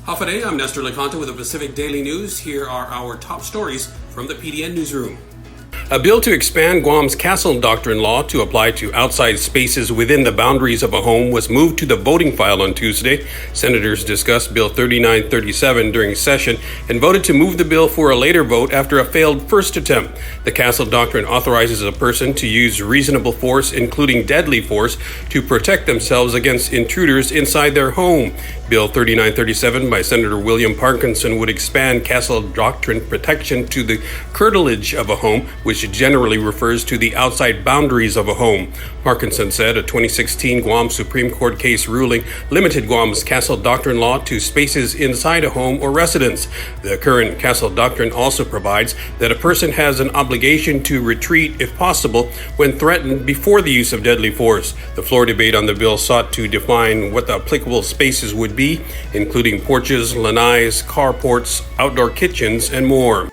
Hafa, I'm Nestor Leconte with the Pacific Daily News. Here are our top stories from the PDN Newsroom. A bill to expand Guam's Castle Doctrine law to apply to outside spaces within the boundaries of a home was moved to the voting file on Tuesday. Senators discussed Bill 3937 during session and voted to move the bill for a later vote after a failed first attempt. The Castle Doctrine authorizes a person to use reasonable force, including deadly force, to protect themselves against intruders inside their home. Bill 3937 by Senator William Parkinson would expand Castle Doctrine protection to the curtilage of a home, which generally refers to the outside boundaries of a home. Parkinson said a 2016 Guam Supreme Court case ruling limited Guam's Castle Doctrine law to spaces inside a home or residence. The current Castle Doctrine also provides that a person has an obligation to retreat if possible when threatened before the use of deadly force. The floor debate on the bill sought to define what the applicable spaces would be, including porches, lanais, carports, outdoor kitchens, and more.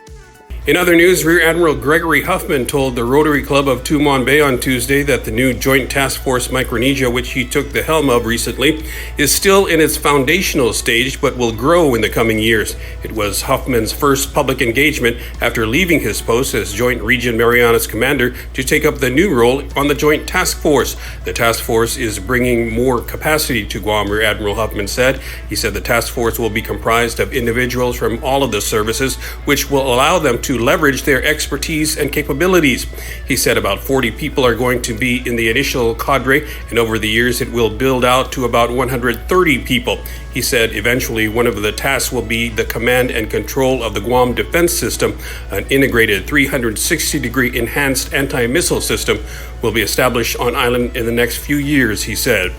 In other news, Rear Admiral Gregory Huffman told the Rotary Club of Tumon Bay on Tuesday that the new Joint Task Force Micronesia, which he took the helm of recently, is still in its foundational stage but will grow in the coming years. It was Huffman's first public engagement after leaving his post as Joint Region Marianas Commander to take up the new role on the Joint Task Force. The task force is bringing more capacity to Guam, Rear Admiral Huffman said. He said the task force will be comprised of individuals from all of the services, which will allow them to leverage their expertise and capabilities. He said about 40 people are going to be in the initial cadre, and over the years it will build out to about 130 people. He said eventually one of the tasks will be the command and control of the Guam Defense System. An integrated 360-degree enhanced anti-missile system will be established on island in the next few years, he said.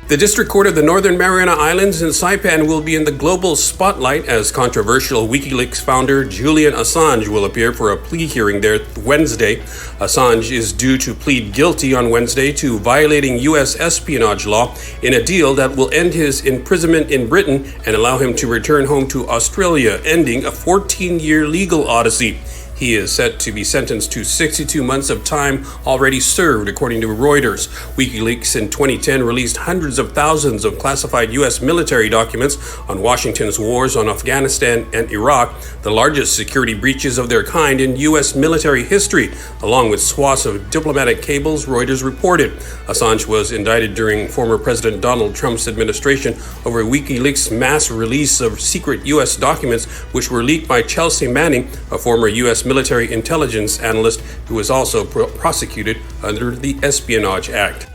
The District Court of the Northern Mariana Islands in Saipan will be in the global spotlight as controversial WikiLeaks founder Julian Assange will appear for a plea hearing there Wednesday. Assange is due to plead guilty on Wednesday to violating U.S. espionage law in a deal that will end his imprisonment in Britain and allow him to return home to Australia, ending a 14-year legal odyssey. He is set to be sentenced to 62 months of time already served, according to Reuters. WikiLeaks in 2010 released hundreds of thousands of classified U.S. military documents on Washington's wars on Afghanistan and Iraq, the largest security breaches of their kind in U.S. military history, along with swaths of diplomatic cables, Reuters reported. Assange was indicted during former President Donald Trump's administration over WikiLeaks' mass release of secret U.S. documents, which were leaked by Chelsea Manning, a former U.S. military intelligence analyst who was also prosecuted under the Espionage Act.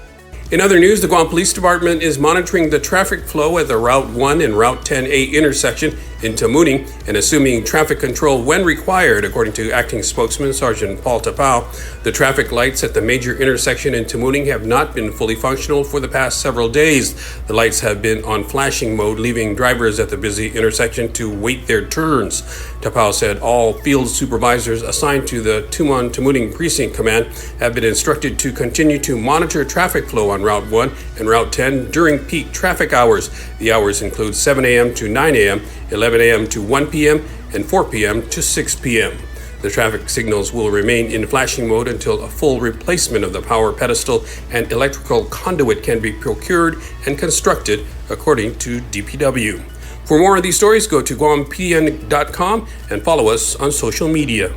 In other news, the Guam Police Department is monitoring the traffic flow at the Route 1 and Route 10A intersection in Tamuning and assuming traffic control when required, according to acting spokesman Sergeant Paul Tapao. The traffic lights at the major intersection in Tamuning have not been fully functional for the past several days. The lights have been on flashing mode, leaving drivers at the busy intersection to wait their turns. Tapao said all field supervisors assigned to the Tamuning Precinct Command have been instructed to continue to monitor traffic flow on Route 1 and Route 10 during peak traffic hours. The hours include 7 a.m. to 9 a.m., 11 a.m. to 1 p.m., and 4 p.m. to 6 p.m. The traffic signals will remain in flashing mode until a full replacement of the power pedestal and electrical conduit can be procured and constructed, according to DPW. For more of these stories, go to GuamPDN.com and follow us on social media.